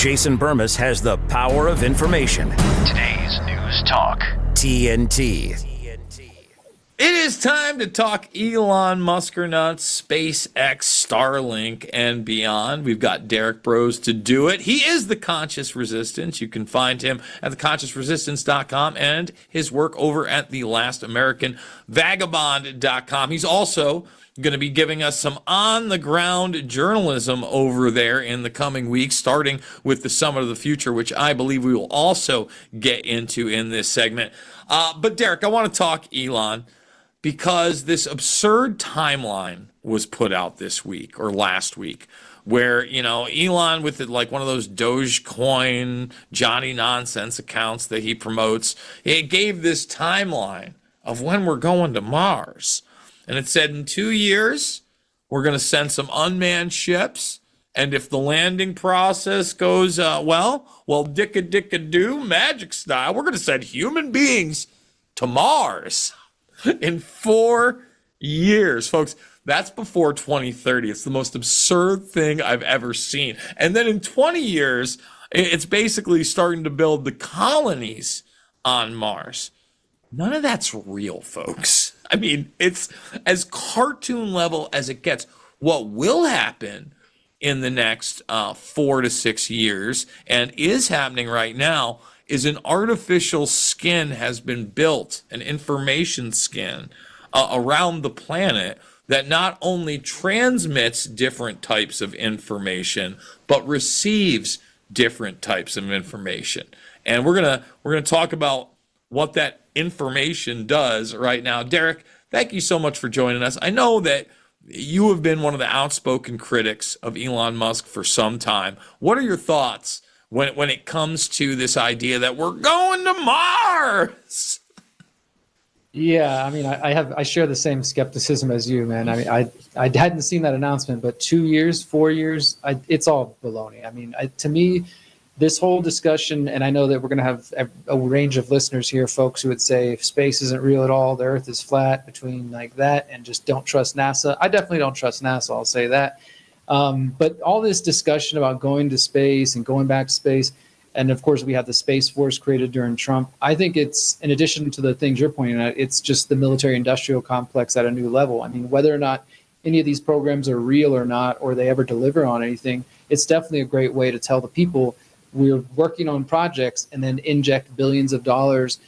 Jason Bermas has the power of information. Today's News Talk. TNT. It is time to talk Elon Musk or nuts, SpaceX, Starlink, and beyond. We've got Derek Bros to do it. He is the Conscious Resistance. You can find him at theconsciousresistance.com and his work over at thelastamericanvagabond.com. He's also going to be giving us some on-the-ground journalism over there in the coming weeks, starting with the Summit of the Future, which I believe we will also get into in this segment. But Derek, I want to talk Elon, because this absurd timeline was put out this week or last week where, Elon with like one of those Dogecoin Johnny nonsense accounts that he promotes, it gave this timeline of when we're going to Mars. And it said in 2 years, we're going to send some unmanned ships. And if the landing process goes dicka-dicka-doo, magic style, we're going to send human beings to Mars in 4 years. Folks, that's before 2030. It's the most absurd thing I've ever seen. And then in 20 years, it's basically starting to build the colonies on Mars. None of that's real, folks. I mean, it's as cartoon level as it gets. What will happen in the next 4 to 6 years, and is happening right now, is an artificial skin has been built, an information skin around the planet that not only transmits different types of information, but receives different types of information. And we're gonna talk about what that information does right now. Derek, thank you so much for joining us. I know that you have been one of the outspoken critics of Elon Musk for some time. What are your thoughts when it comes to this idea that we're going to Mars? Yeah, I mean, I share the same skepticism as you, man. I mean, I hadn't seen that announcement, but 2 years, 4 years, it's all baloney. I mean, to me, this whole discussion, and I know that we're going to have a range of listeners here, folks who would say if space isn't real at all, the Earth is flat, between like that and just don't trust NASA. I definitely don't trust NASA, I'll say that. But all this discussion about going to space and going back to space, and of course we have the Space Force created during Trump. I think it's, in addition to the things you're pointing out, it's just the military-industrial complex at a new level. I mean, whether or not any of these programs are real or not, or they ever deliver on anything, it's definitely a great way to tell the people we're working on projects and then inject billions of dollars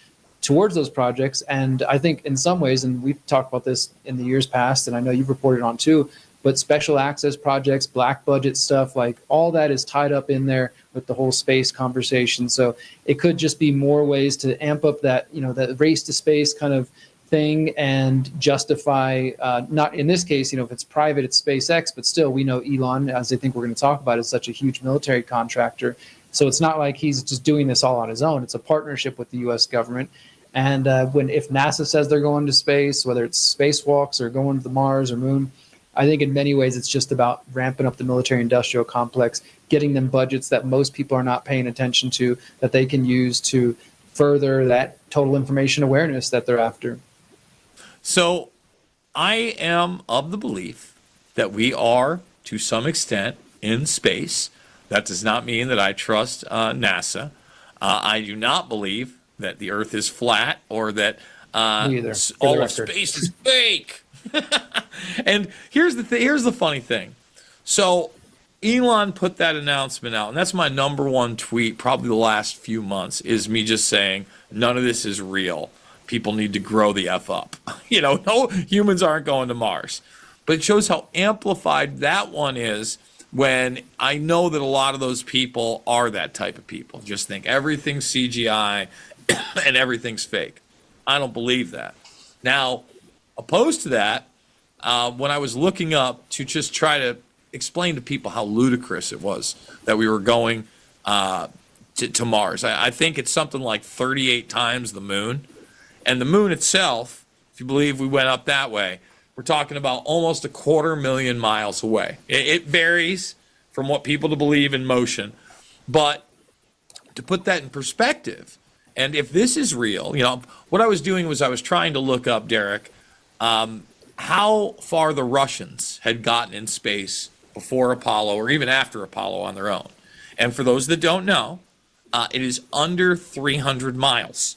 towards those projects. And I think in some ways, and we've talked about this in the years past, and I know you've reported on too, but special access projects, black budget stuff, like all that is tied up in there with the whole space conversation. So it could just be more ways to amp up that, that race to space kind of thing and justify, not in this case, if it's private, it's SpaceX, but still we know Elon, as I think we're going to talk about, is such a huge military contractor. So it's not like he's just doing this all on his own. It's a partnership with the U.S. government. And if NASA says they're going to space, whether it's spacewalks or going to the Mars or Moon, I think in many ways it's just about ramping up the military-industrial complex, getting them budgets that most people are not paying attention to, that they can use to further that total information awareness that they're after. So I am of the belief that we are, to some extent, in space. That does not mean that I trust NASA. I do not believe that the Earth is flat or that all of space is fake. And here's the funny thing. So Elon put that announcement out, and that's my number one tweet probably the last few months, is me just saying none of this is real. People need to grow the F up. No humans aren't going to Mars. But it shows how amplified that one is, when I know that a lot of those people are that type of people. Just think everything's CGI and everything's fake. I don't believe that. Now, opposed to that, when I was looking up to just try to explain to people how ludicrous it was that we were going to Mars, I think it's something like 38 times the moon. And the moon itself, if you believe we went up that way, we're talking about almost 250,000 miles away. It varies from what people to believe in motion. But to put that in perspective, and if this is real, what I was doing was I was trying to look up, Derek, how far the Russians had gotten in space before Apollo or even after Apollo on their own. And for those that don't know, it is under 300 miles.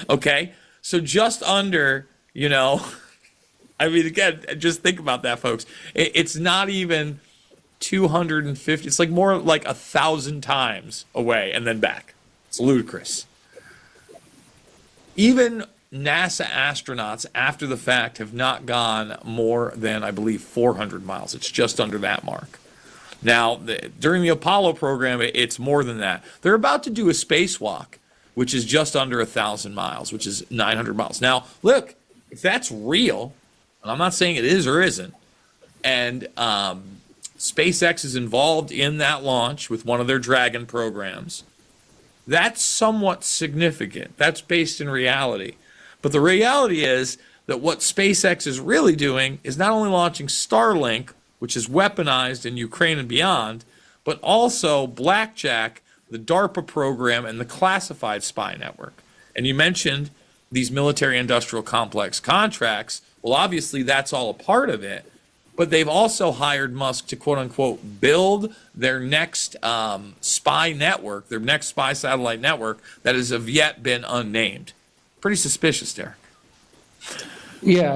Okay? So just under, I mean, again, just think about that, folks. It's not even 250. It's like more like 1,000 times away and then back. It's ludicrous. Even NASA astronauts, after the fact, have not gone more than, I believe, 400 miles. It's just under that mark. Now, during the Apollo program, it's more than that. They're about to do a spacewalk, which is just under 1,000 miles, which is 900 miles. Now, look, if that's real, and I'm not saying it is or isn't, and SpaceX is involved in that launch with one of their Dragon programs, that's somewhat significant. That's based in reality. But the reality is that what SpaceX is really doing is not only launching Starlink, which is weaponized in Ukraine and beyond, but also Blackjack, the DARPA program, and the classified spy network. And you mentioned these military-industrial complex contracts. Well, obviously, that's all a part of it. But they've also hired Musk to, quote-unquote, build their next spy network, their next spy satellite network that has of yet been unnamed. Pretty suspicious, Derek. Yeah,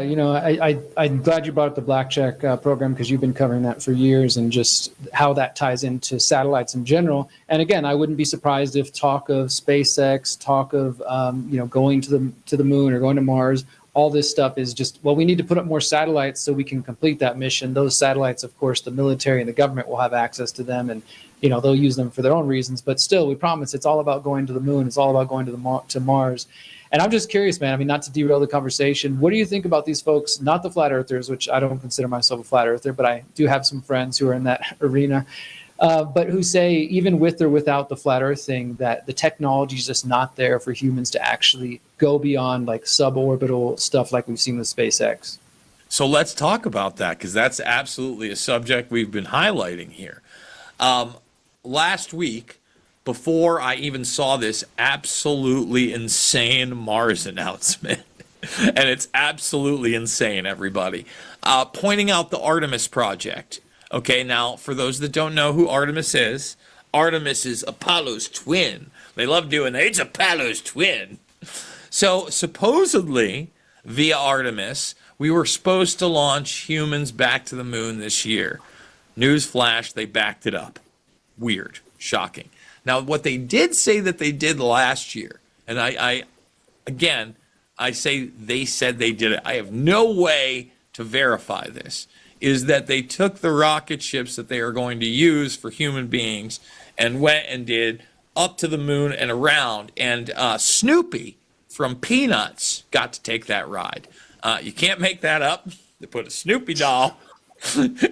I'm glad you brought up the Blackjack program, because you've been covering that for years, and just how that ties into satellites in general. And again, I wouldn't be surprised if talk of SpaceX, talk of going to the moon or going to Mars, all this stuff is just, well, we need to put up more satellites so we can complete that mission. Those satellites, of course, the military and the government will have access to them, and they'll use them for their own reasons. But still, we promise it's all about going to the moon. It's all about going to Mars. And I'm just curious, man. I mean, not to derail the conversation, what do you think about these folks, not the flat earthers, which I don't consider myself a flat earther, but I do have some friends who are in that arena, but who say, even with or without the flat earth thing, that the technology is just not there for humans to actually go beyond like suborbital stuff like we've seen with SpaceX. So let's talk about that, because that's absolutely a subject we've been highlighting here. Last week, before I even saw this absolutely insane Mars announcement, and it's absolutely insane, everybody, pointing out the Artemis project. Okay, now, for those that don't know who Artemis is Apollo's twin. They love doing that. It's Apollo's twin. So, supposedly, via Artemis, we were supposed to launch humans back to the moon this year. Newsflash, they backed it up. Weird. Shocking. Now, what they did say that they did last year, and I say they said they did it. I have no way to verify this, is that they took the rocket ships that they are going to use for human beings and went and did up to the moon and around. And Snoopy from Peanuts got to take that ride. You can't make that up. They put a Snoopy doll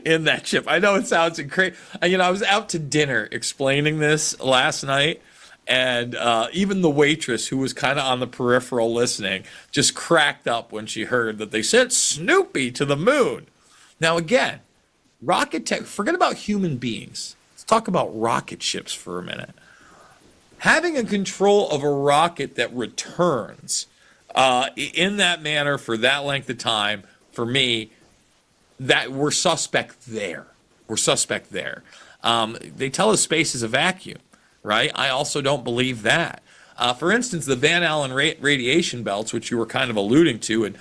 in that ship. I know it sounds incredible. I was out to dinner explaining this last night, and even the waitress, who was kind of on the peripheral listening, just cracked up when she heard that they sent Snoopy to the moon. Now, again, rocket tech, forget about human beings. Let's talk about rocket ships for a minute. Having a control of a rocket that returns in that manner for that length of time, for me, that we're suspect there. We're suspect there. They tell us space is a vacuum, right? I also don't believe that. For instance, the Van Allen radiation belts, which you were kind of alluding to, and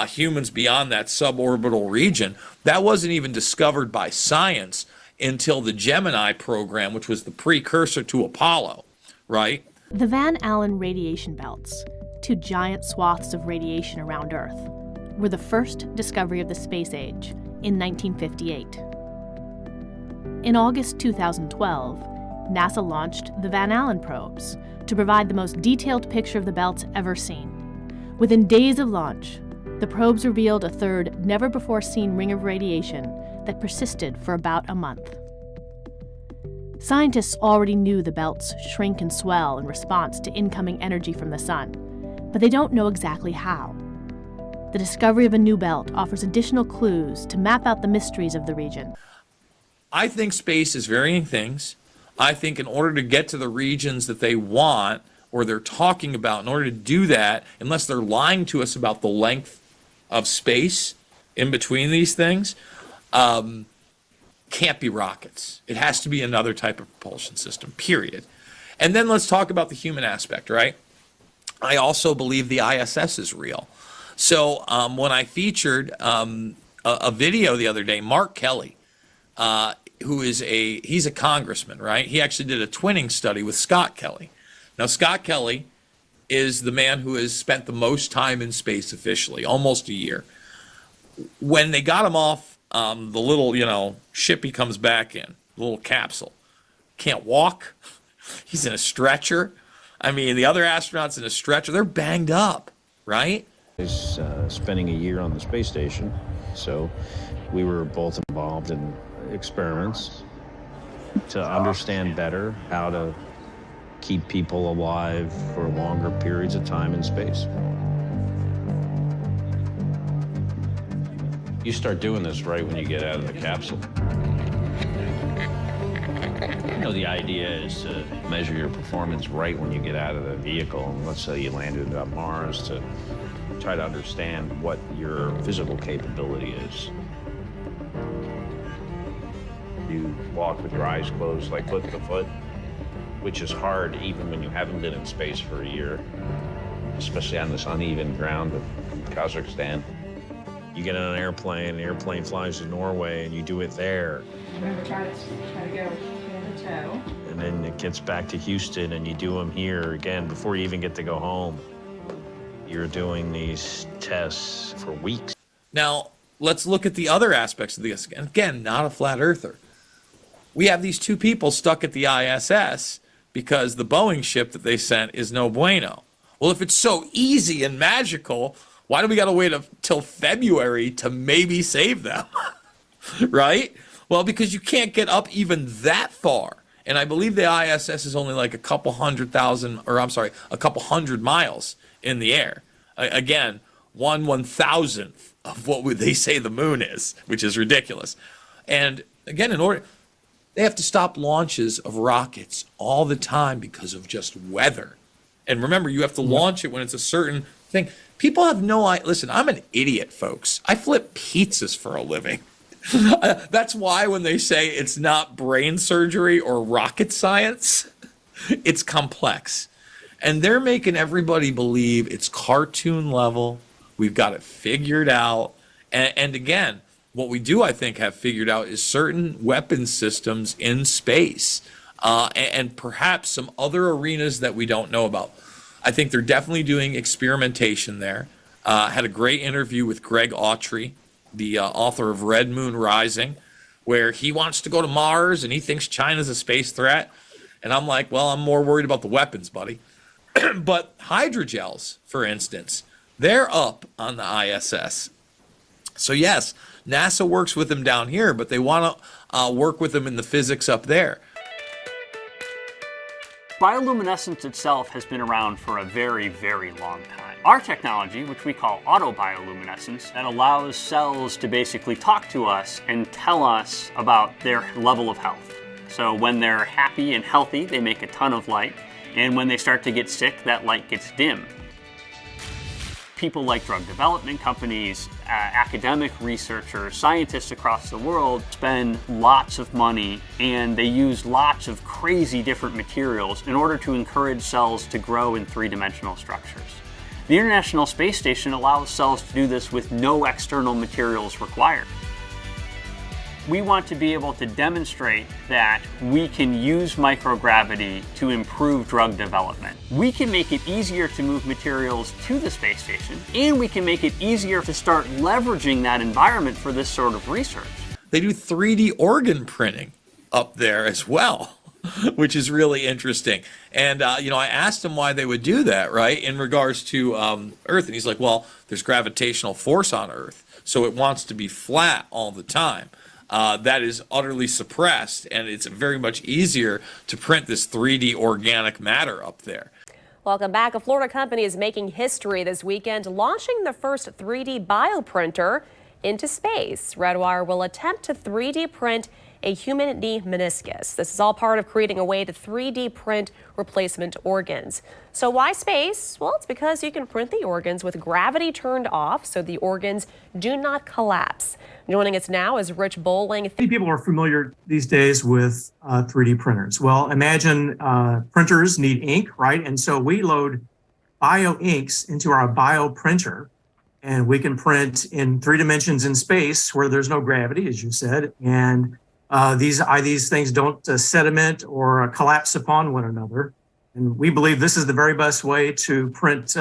humans beyond that suborbital region, that wasn't even discovered by science until the Gemini program, which was the precursor to Apollo, right? The Van Allen radiation belts, two giant swaths of radiation around Earth, were the first discovery of the space age in 1958. In August 2012, NASA launched the Van Allen probes to provide the most detailed picture of the belts ever seen. Within days of launch, the probes revealed a third never-before-seen ring of radiation that persisted for about a month. Scientists already knew the belts shrink and swell in response to incoming energy from the sun, but they don't know exactly how. The discovery of a new belt offers additional clues to map out the mysteries of the region. I think space is varying things. I think in order to get to the regions that they want, or they're talking about, in order to do that, unless they're lying to us about the length of space in between these things, can't be rockets. It has to be another type of propulsion system, period. And then let's talk about the human aspect, right? I also believe the ISS is real. So when I featured a video the other day, Mark Kelly, he's a congressman, right? He actually did a twinning study with Scott Kelly. Now, Scott Kelly is the man who has spent the most time in space officially, almost a year. When they got him off the little, ship he comes back in, the little capsule, can't walk. He's in a stretcher. I mean, the other astronauts in a stretcher, they're banged up, right? He's spending a year on the space station, so we were both involved in experiments to understand better how to keep people alive for longer periods of time in space. You start doing this right when you get out of the capsule. The idea is to measure your performance right when you get out of the vehicle. And let's say you landed on Mars, to try to understand what your physical capability is. You walk with your eyes closed, like foot to foot, which is hard even when you haven't been in space for a year, especially on this uneven ground of Kazakhstan. You get on an airplane, the airplane flies to Norway, and you do it there. Remember, try to go toe. And then it gets back to Houston, and you do them here again before you even get to go home. You're doing these tests for weeks. Now, let's look at the other aspects of this. Again, not a flat earther. We have these two people stuck at the ISS because the Boeing ship that they sent is no bueno. Well, if it's so easy and magical, why do we got to wait till February to maybe save them? Right? Well, because you can't get up even that far. And I believe the ISS is only like a couple hundred miles in the air. Again, 1/1000th of what they say the moon is, which is ridiculous. And again, they have to stop launches of rockets all the time because of just weather. And remember, you have to launch it when it's a certain thing. People have no idea. Listen, I'm an idiot, folks. I flip pizzas for a living. That's why when they say it's not brain surgery or rocket science, it's complex. And they're making everybody believe it's cartoon level. We've got it figured out. And again, what we do, I think, have figured out is certain weapon systems in space and perhaps some other arenas that we don't know about. I think they're definitely doing experimentation there. Had a great interview with Greg Autry, the author of Red Moon Rising, where he wants to go to Mars and he thinks China's a space threat. And I'm like, well, I'm more worried about the weapons, buddy. But hydrogels, for instance, they're up on the ISS. So yes, NASA works with them down here, but they want to work with them in the physics up there. Bioluminescence itself has been around for a very, very long time. Our technology, which we call autobioluminescence, that allows cells to basically talk to us and tell us about their level of health. So when they're happy and healthy, they make a ton of light, and when they start to get sick, that light gets dim. People like drug development companies, academic researchers, scientists across the world spend lots of money and they use lots of crazy different materials in order to encourage cells to grow in three-dimensional structures. The International Space Station allows cells to do this with no external materials required. We want to be able to demonstrate that we can use microgravity to improve drug development. We can make it easier to move materials to the space station, and we can make it easier to start leveraging that environment for this sort of research. They do 3D organ printing up there as well, which is really interesting. And, I asked him why they would do that, right, in regards to Earth. And he's like, well, there's gravitational force on Earth, so it wants to be flat all the time. That is utterly suppressed, and it's very much easier to print this 3D organic matter up there. Welcome back. A Florida company is making history this weekend, launching the first 3D bioprinter into space. Redwire will attempt to 3D print a human knee meniscus. This is all part of creating a way to 3D print replacement organs. So why space? Well, it's because you can print the organs with gravity turned off so the organs do not collapse. Joining us now is Rich Bowling. Many people are familiar these days with 3D printers. Well, imagine printers need ink, right? And so we load bio inks into our bio printer, and we can print in 3 dimensions in space where there's no gravity, as you said. And these things don't sediment or collapse upon one another. And we believe this is the very best way to print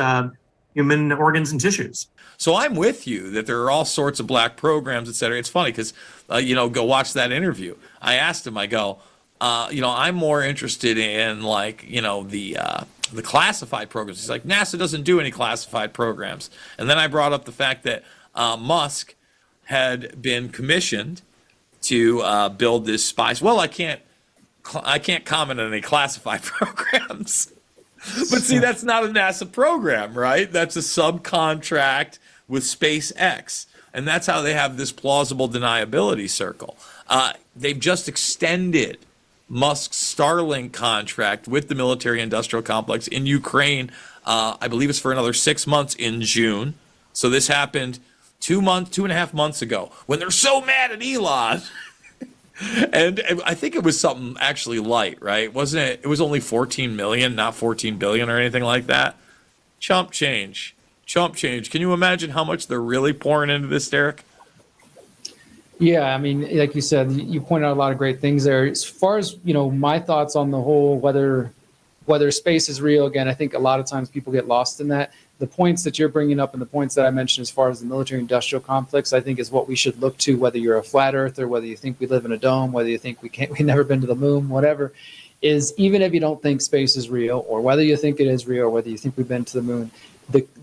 human organs and tissues. So I'm with you that there are all sorts of black programs, et cetera. It's funny because, go watch that interview. I asked him, I go, I'm more interested in the classified programs. He's like, NASA doesn't do any classified programs. And then I brought up the fact that Musk had been commissioned to build this spice. Well, I can't comment on any classified programs. But see, that's not a NASA program, right? That's a subcontract with SpaceX. And that's how they have this plausible deniability circle. They've just extended Musk's Starlink contract with the military-industrial complex in Ukraine. I believe it's for another 6 months in June. So this happened 2.5 months ago when they're so mad at Elon. And I think it was something actually light, right? Wasn't it? It was only 14 million, not 14 billion or anything like that. Chump change. Can you imagine how much they're really pouring into this, Derek? Yeah, I mean, like you said, you pointed out a lot of great things there. As far as, my thoughts on the whole, whether space is real, again, I think a lot of times people get lost in that. The points that you're bringing up and the points that I mentioned as far as the military-industrial complex, I think is what we should look to, whether you're a flat earther, whether you think we live in a dome, whether you think we've never been to the moon, whatever, is even if you don't think space is real, or whether you think it is real, or whether you think we've been to the moon,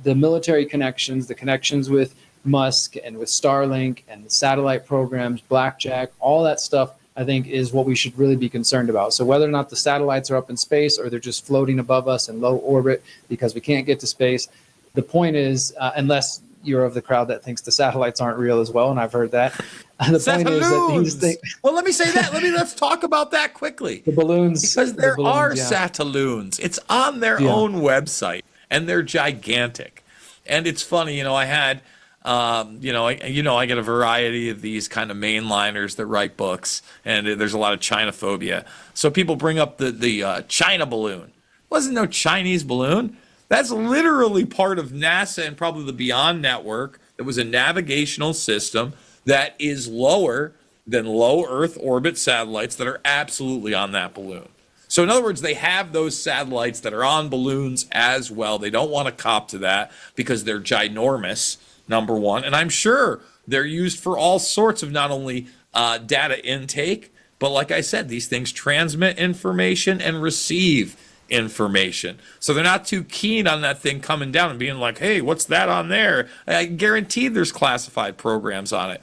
the military connections, the connections with Musk and with Starlink and the satellite programs, Blackjack, all that stuff, I think is what we should really be concerned about. So whether or not the satellites are up in space or they're just floating above us in low orbit because we can't get to space, the point is, unless you're of the crowd that thinks the satellites aren't real as well, and I've heard that. The point is that these things. Well, let me say that. Let's talk about that quickly. The balloons. Because there are sataloons. It's on their own website, and they're gigantic. And it's funny, I had, I get a variety of these kind of mainliners that write books, and there's a lot of China-phobia. So people bring up the China balloon. Wasn't no Chinese balloon. That's literally part of NASA and probably the Beyond network. It was a navigational system that is lower than low Earth orbit satellites that are absolutely on that balloon. So in other words, they have those satellites that are on balloons as well. They don't want to cop to that because they're ginormous, number one. And I'm sure they're used for all sorts of not only data intake, but like I said, these things transmit information and receive information. So they're not too keen on that thing coming down and being like, hey, what's that on there? I guarantee there's classified programs on it.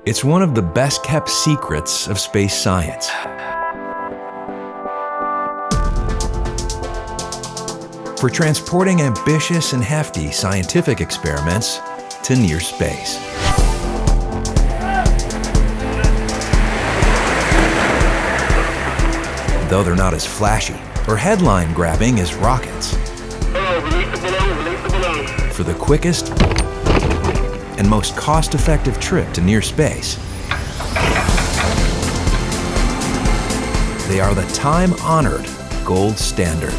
It's one of the best kept secrets of space science. For transporting ambitious and hefty scientific experiments to near space. Though they're not as flashy or headline-grabbing as rockets. For the quickest and most cost-effective trip to near space, they are the time-honored gold standard.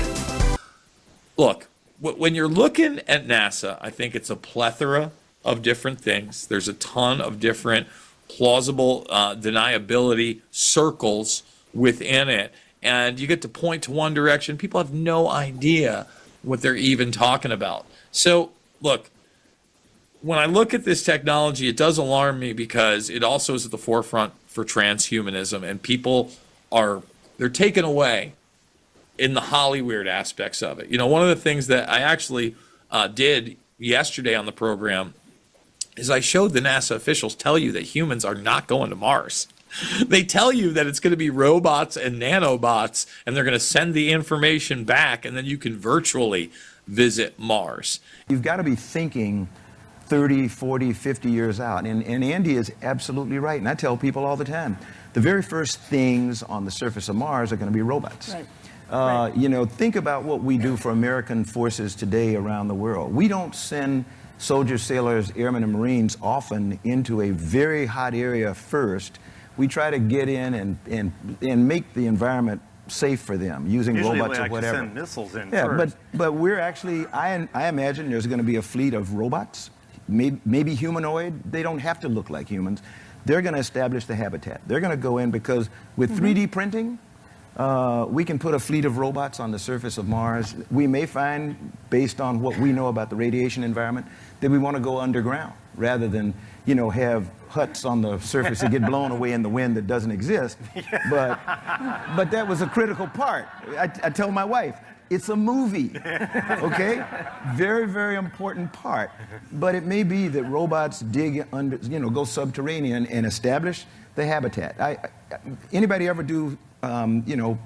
Look, when you're looking at NASA, I think it's a plethora of different things. There's a ton of different plausible deniability circles within it. And you get to point to one direction. People have no idea what they're even talking about. So, look, when I look at this technology, it does alarm me because it also is at the forefront for transhumanism. And people they're taken away in the Hollywood aspects of it. One of the things that I actually did yesterday on the program is I showed the NASA officials tell you that humans are not going to Mars. They tell you that it's going to be robots and nanobots, and they're going to send the information back, and then you can virtually visit Mars. You've got to be thinking 30, 40, 50 years out. And Andy is absolutely right. And I tell people all the time, the very first things on the surface of Mars are going to be robots. Right. You know, think about what we do for American forces today around the world. We don't send soldiers, sailors, airmen, and Marines often into a very hot area first. We try to get in and make the environment safe for them using Usually robots we or like to whatever. send missiles in Yeah, first. but we're actually, I imagine there's going to be a fleet of robots, maybe humanoid. They don't have to look like humans. They're going to establish the habitat. They're going to go in because with 3D printing, we can put a fleet of robots on the surface of Mars. We may find, based on what we know about the radiation environment, that we want to go underground rather than, you know, have huts on the surface that get blown away in the wind that doesn't exist. But that was a critical part. I tell my wife, it's a movie, okay? Very, very important part. But it may be that robots dig under, you know, go subterranean and establish the habitat. Anybody ever do, you know,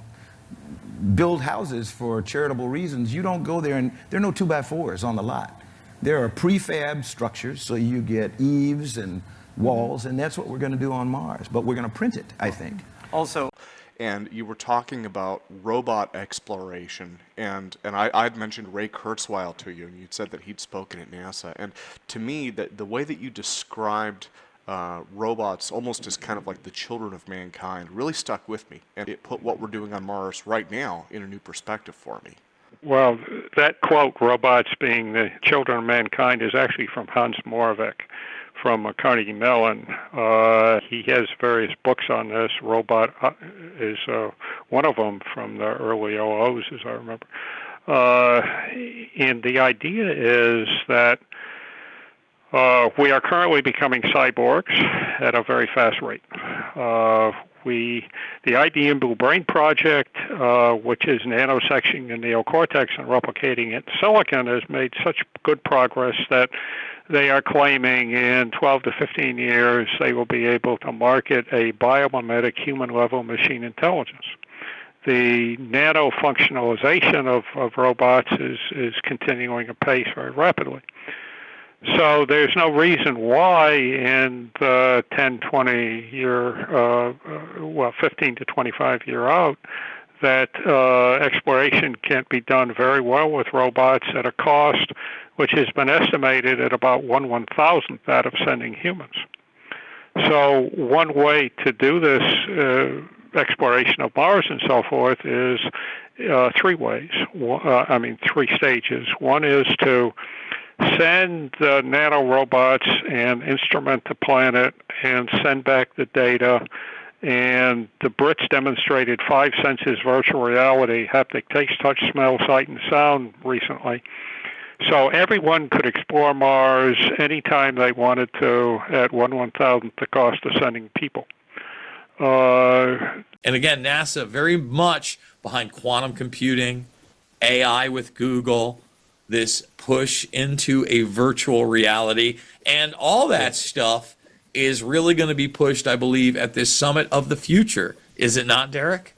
build houses for charitable reasons? You don't go there and there are no 2x4s on the lot. There are prefab structures, so you get eaves and walls, and that's what we're going to do on Mars. But we're going to print it, I think. Also, and you were talking about robot exploration, and I'd mentioned Ray Kurzweil to you, and you'd said that he'd spoken at NASA. And to me, the way that you described robots almost as kind of like the children of mankind really stuck with me, and it put what we're doing on Mars right now in a new perspective for me. Well, that quote, robots being the children of mankind, is actually from Hans Moravec from Carnegie Mellon. He has various books on this. Robot is one of them from the early OOs, as I remember. And the idea is that we are currently becoming cyborgs at a very fast rate. The IBM Blue Brain Project, which is nanosectioning the neocortex and replicating it in silicon, has made such good progress that they are claiming in 12 to 15 years they will be able to market a biomimetic human-level machine intelligence. The nano-functionalization of robots is continuing apace very rapidly. So there's no reason why in the 10, 20 year, 15 to 25 year out, that exploration can't be done very well with robots at a cost which has been estimated at about 1/1000th that of sending humans. So one way to do this exploration of Mars and so forth is three ways. Three stages. One is to send the nanorobots and instrument the planet and send back the data. And the Brits demonstrated 5 senses virtual reality, haptic, taste, touch, smell, sight, and sound recently. So everyone could explore Mars anytime they wanted to at 1/1000th the cost of sending people. And again, NASA very much behind quantum computing, AI with Google, this push into a virtual reality, and all that stuff is really going to be pushed, I believe, at this Summit of the Future. Is it not, Derek?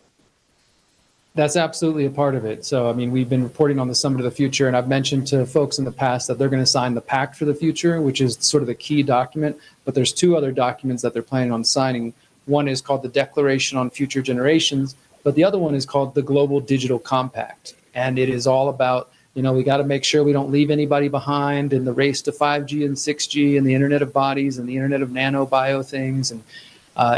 That's absolutely a part of it. So, I mean, we've been reporting on the Summit of the Future, and I've mentioned to folks in the past that they're going to sign the Pact for the Future, which is sort of the key document. But there's two other documents that they're planning on signing. One is called the Declaration on Future Generations, but the other one is called the Global Digital Compact. And it is all about, you know, we got to make sure we don't leave anybody behind in the race to 5G and 6G and the Internet of Bodies and the Internet of Nano-Bio things. And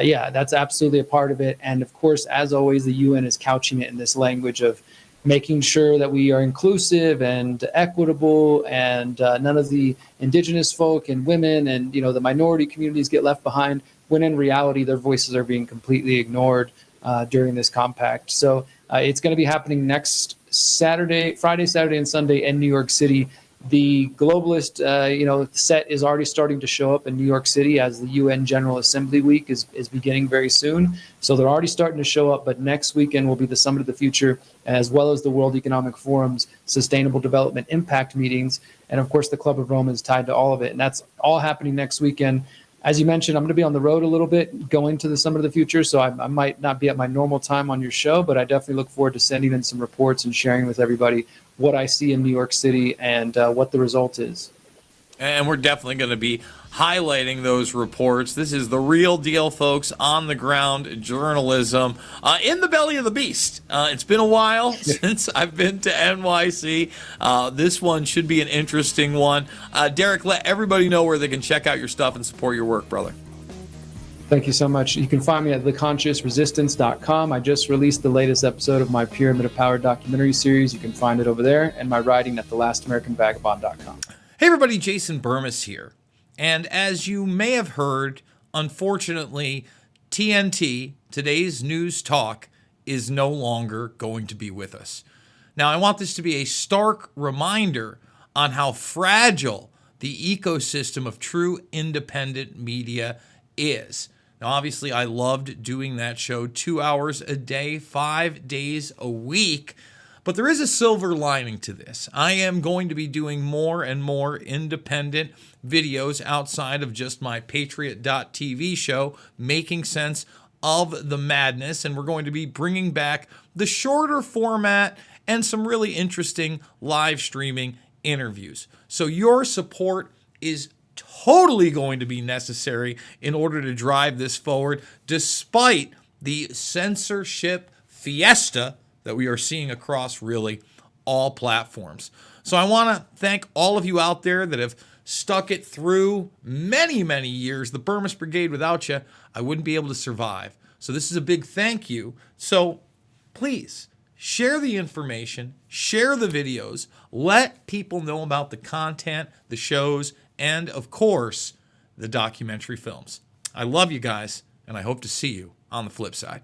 yeah, that's absolutely a part of it. And of course, as always, the UN is couching it in this language of making sure that we are inclusive and equitable and none of the indigenous folk and women and, you know, the minority communities get left behind, when in reality, their voices are being completely ignored during this compact. So it's going to be happening next Friday, Saturday, and Sunday in New York City. The globalist, set is already starting to show up in New York City as the UN General Assembly Week is beginning very soon. So they're already starting to show up, but next weekend will be the Summit of the Future, as well as the World Economic Forum's Sustainable Development Impact meetings. And of course, the Club of Rome is tied to all of it. And that's all happening next weekend. As you mentioned, I'm going to be on the road a little bit going to the Summit of the Future, so I might not be at my normal time on your show, but I definitely look forward to sending in some reports and sharing with everybody what I see in New York City and what the result is. And we're definitely going to be highlighting those reports. This is the real deal, folks, on the ground journalism in the belly of the beast. It's been a while since I've been to NYC. This one should be an interesting one. Derek, let everybody know where they can check out your stuff and support your work, brother. Thank you so much. You can find me at theconsciousresistance.com. I just released the latest episode of my Pyramid of Power documentary series. You can find it over there, and my writing at thelastamericanvagabond.com. Hey everybody, Jason Bermas here. And as you may have heard, unfortunately, TNT, today's news talk, is no longer going to be with us. Now, I want this to be a stark reminder on how fragile the ecosystem of true independent media is. Now, obviously, I loved doing that show 2 hours a day, 5 days a week. But there is a silver lining to this. I am going to be doing more and more independent videos outside of just my Patriot.tv show, making sense of the madness. And we're going to be bringing back the shorter format and some really interesting live streaming interviews. So your support is totally going to be necessary in order to drive this forward, despite the censorship fiesta that we are seeing across really all platforms. So I want to thank all of you out there that have stuck it through many, many years. The Bermas Brigade, without you, I wouldn't be able to survive. So this is a big thank you. So please share the information, share the videos, let people know about the content, the shows, and of course, the documentary films. I love you guys, and I hope to see you on the flip side.